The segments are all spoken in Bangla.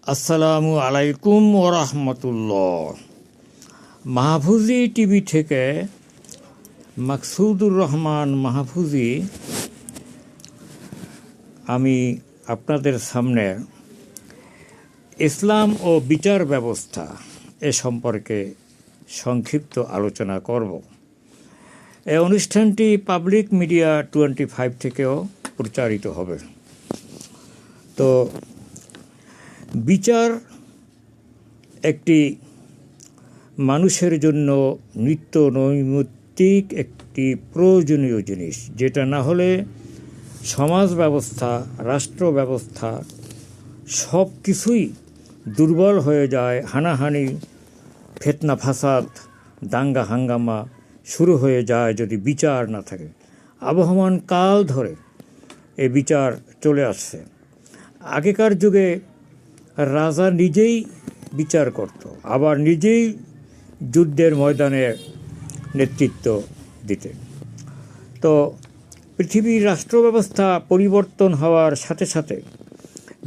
আসসালামু আলাইকুম ওরহমতুল্লাহ। মাহফুজি টিভি থেকে মাকসুদুর রহমান মাহফুজি আমি আপনাদের সামনে ইসলাম ও বিচার ব্যবস্থা এ সম্পর্কে সংক্ষিপ্ত আলোচনা করব। এই অনুষ্ঠানটি পাবলিক মিডিয়া 25 থেকেও প্রচারিত হবে। তো বিচার একটি মানুষের জন্য নিত্য নৈমিত্তিক একটি প্রয়োজনীয় জিনিস, যেটা না হলে সমাজ ব্যবস্থা, রাষ্ট্র ব্যবস্থা সব কিছুই দুর্বল হয়ে যায়। হানাহানি, ফিতনা ফাসাদ, দাঙ্গা হাঙ্গামা শুরু হয়ে যায় যদি বিচার না থাকে। আবহমান কাল ধরে এই বিচার চলে আসছে। আগেকার যুগে রাজা নিজেই বিচার করত, আবার নিজেই যুদ্ধের ময়দানে নেতৃত্ব দিতেন। তো পৃথিবীর রাষ্ট্র ব্যবস্থা পরিবর্তন হওয়ার সাথে সাথে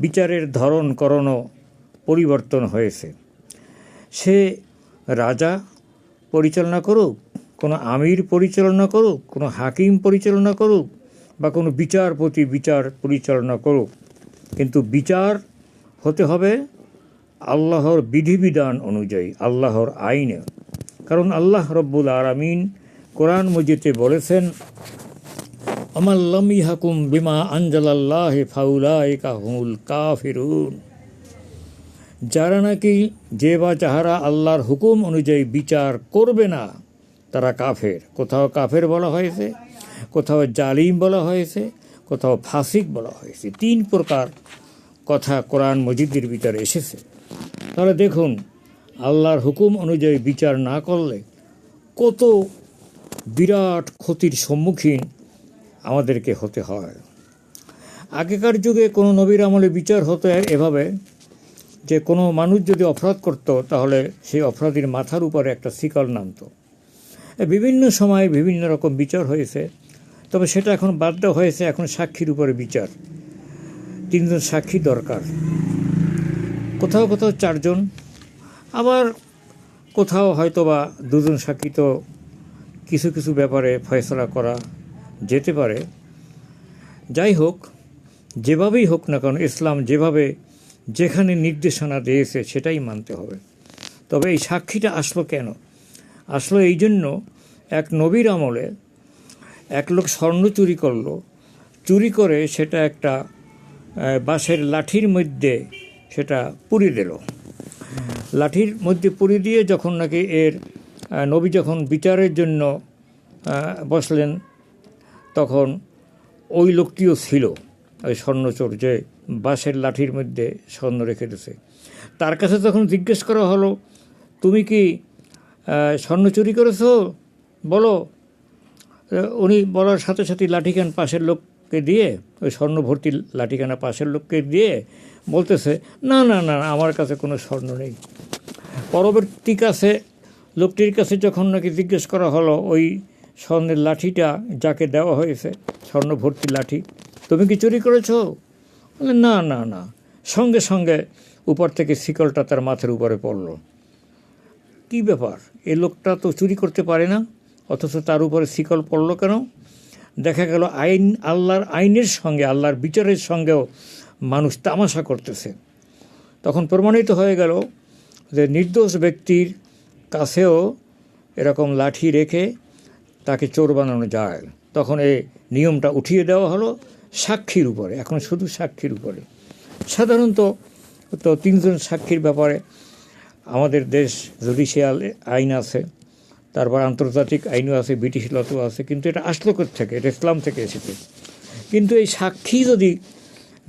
বিচারের ধরন করণও পরিবর্তন হয়েছে। সে রাজা পরিচালনা করুক, কোনো আমির পরিচালনা করুক, কোনো হাকিম পরিচালনা করুক, বা কোনো বিচারপতি বিচার পরিচালনা করুক, কিন্তু বিচার হতে হবে আল্লাহর বিধিবিধান অনুযায়ী, আল্লাহর আইনে। কারণ আল্লাহ রব্বুল আলামিন কোরআন মজিদে বলেছেন, আমাল্লাম ইহাকুম বিমা আনজালাল্লাহি ফাউলাইকা হুমুল কাফিরুন। যারা নাকি যে বা যাহারা আল্লাহর হুকুম অনুযায়ী বিচার করবে না, তারা কাফের। কোথাও কাফের বলা হয়েছে, কোথাও জালিম বলা হয়েছে, কোথাও ফাসিক বলা হয়েছে। 3 প্রকার কথা কোরআন মজিদের ভিতরে এসেছে। তাহলে দেখুন, আল্লাহর হুকুম অনুযায়ী বিচার না করলে কত বিরাট ক্ষতির সম্মুখীন আমাদেরকে হতে হয়। আগেকার যুগে কোনো নবীর আমলে বিচার হতো এভাবে যে কোনো মানুষ যদি অপরাধ করত, তাহলে সেই অপরাধীর মাথার উপরে একটা শিকল নামত। বিভিন্ন সময় বিভিন্ন রকম বিচার হয়েছে, তবে সেটা এখন বাদ দেওয়া হয়েছে। এখন সাক্ষীর উপরে বিচার। 3 জন সাক্ষী দরকার, কোথাও কোথাও 4 জন, আবার কোথাও হয়তো বা 2 জন সাক্ষী তো কিছু কিছু ব্যাপারে ফয়সলা করা যেতে পারে। যাই হোক, যেভাবেই হোক না কেন, ইসলাম যেভাবে যেখানে নির্দেশনা দিয়েছে সেটাই মানতে হবে। তবে এই সাক্ষীটা আসলো কেন? আসলো এই জন্য, এক নবীর আমলে এক লোক স্বর্ণ চুরি করলো। চুরি করে সেটা একটা বাঁশের লাঠির মধ্যে সেটা পুড়িয়ে দিল। লাঠির মধ্যে পুড়িয়ে দিয়ে যখন নাকি নবী যখন বিচারের জন্য বসলেন, তখন ওই লোকটিও ছিল, ওই স্বর্ণচোর যে বাঁশের লাঠির মধ্যে স্বর্ণ রেখে দিয়েছে। তার কাছে তখন জিজ্ঞেস করা হলো, তুমি কি স্বর্ণ চুরি করেছো, বলো। উনি বলার সাথে সাথে লাঠিখান পাশের লোককে দিয়ে, ওই স্বর্ণ ভর্তি লাঠিখানা পাশের লোককে দিয়ে বলতেছে, না না না, আমার কাছে কোনো স্বর্ণ নেই। পরবর্তী কাছে লোকটির কাছে যখন নাকি জিজ্ঞেস করা হলো, ওই স্বর্ণের লাঠিটা যাকে দেওয়া হয়েছে, স্বর্ণ ভর্তি লাঠি, তুমি কি চুরি করেছো? না না না। সঙ্গে সঙ্গে উপর থেকে শিকলটা তার মাথার উপরে পড়ল। কী ব্যাপার, এ লোকটা তো চুরি করতে পারে না, অথচ তার উপরে শিকল পড়ল কেন? দেখা গেল আল্লাহর আইনের সঙ্গে, আল্লাহর বিচারের সঙ্গেও মানুষ তামাশা করতেছে। তখন প্রমাণিত হয়ে গেল যে নির্দোষ ব্যক্তির কাছেও এরকম লাঠি রেখে তাকে চোর বানানো যায়। তখন এই নিয়মটা উঠিয়ে দেওয়া হলো সাক্ষীর উপরে। এখন শুধু সাক্ষীর উপরে। সাধারণত তো 3 জন সাক্ষীর ব্যাপারে আমাদের দেশ জুডিশিয়াল আইন আছে, তারপর আন্তর্জাতিক আইনও আছে, ব্রিটিশ লতেও আছে, কিন্তু এটা আসলো থেকে, এটা ইসলাম থেকে এসেছে। কিন্তু এই সাক্ষী যদি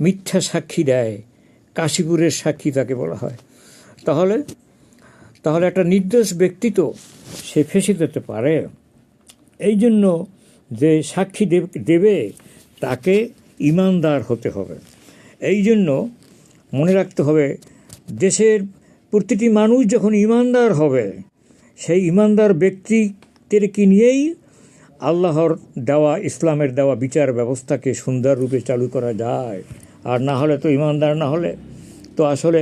মিথ্যা সাক্ষী দেয়, কাশীপুরের সাক্ষী তাকে বলা হয়, তাহলে একটা নির্দোষ ব্যক্তি তো সে ফেঁসে যেতে পারে। এই জন্য যে সাক্ষী দেবে তাকে ঈমানদার হতে হবে। এই জন্য মনে রাখতে হবে, দেশের প্রতিটি মানুষ যখন ঈমানদার হবে, সেই ঈমানদার ব্যক্তিদেরকে নিয়েই আল্লাহর দেওয়া, ইসলামের দেওয়া বিচার ব্যবস্থাকে সুন্দর রূপে চালু করা যায়। আর না হলে তো, ঈমানদার না হলে তো আসলে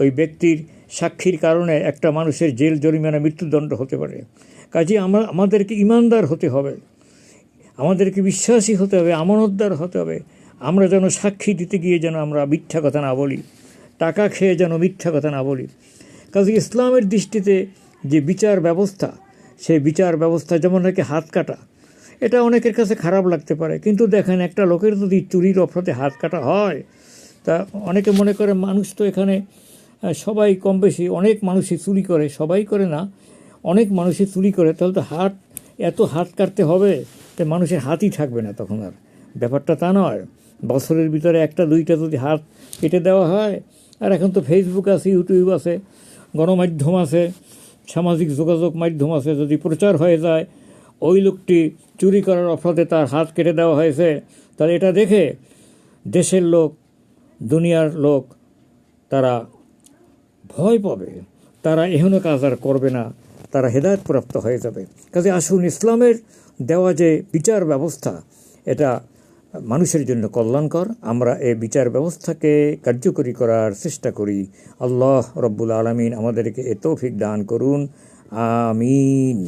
ওই ব্যক্তির সাক্ষীর কারণে একটা মানুষের জেল জরিমানা মৃত্যুদণ্ড হতে পারে। কাজেই আমাদেরকে ইমানদার হতে হবে, আমাদেরকে বিশ্বাসী হতে হবে, আমানতদার হতে হবে। আমরা যেন সাক্ষী দিতে গিয়ে যেন আমরা মিথ্যা কথা না বলি, টাকা খেয়ে যেন মিথ্যা কথা না বলি। কাজে ইসলামের দৃষ্টিতে যে বিচার ব্যবস্থা, সেই বিচার ব্যবস্থা যেমন নাকি হাত কাটা, এটা অনেকের কাছে খারাপ লাগতে পারে, কিন্তু দেখেন একটা লোকের যদি চুরির অপরাধে হাত কাটা হয়, তা অনেকে মনে করে মানুষ তো এখানে সবাই কম বেশি, অনেক মানুষই চুরি করে, সবাই করে না, অনেক মানুষই চুরি করে, তাহলে তো এত হাত কাটতে হবে, তো মানুষের হাতই থাকবে না তখন আর। ব্যাপারটা তা নয়। বছরের ভিতরে একটা দুইটা যদি হাত কেটে দেওয়া হয়, আর এখন তো ফেসবুক আছে, ইউটিউব আছে, গণমাধ্যম আছে, সামাজিক যোগাযোগ মাধ্যম আছে, যদি প্রচার হয়ে যায় ওই লোকটি চুরি করার অপরাধে তার হাত কেটে দেওয়া হয়েছে, তাহলে এটা দেখে দেশের লোক, দুনিয়ার লোক তারা ভয় পাবে, তারা এহেন কাজ আর করবে না, তারা হেদায়েতপ্রাপ্ত হয়ে যাবে। কাজে আসুন, ইসলামের দেওয়া যে বিচার ব্যবস্থা, এটা মানুষের জন্য কল্যাণকর। আমরা এই বিচার ব্যবস্থাকে কার্যকরী করার চেষ্টা করি। আল্লাহ রব্বুল আলামিন আমাদেরকে এ তৌফিক দান করুন। আমিন।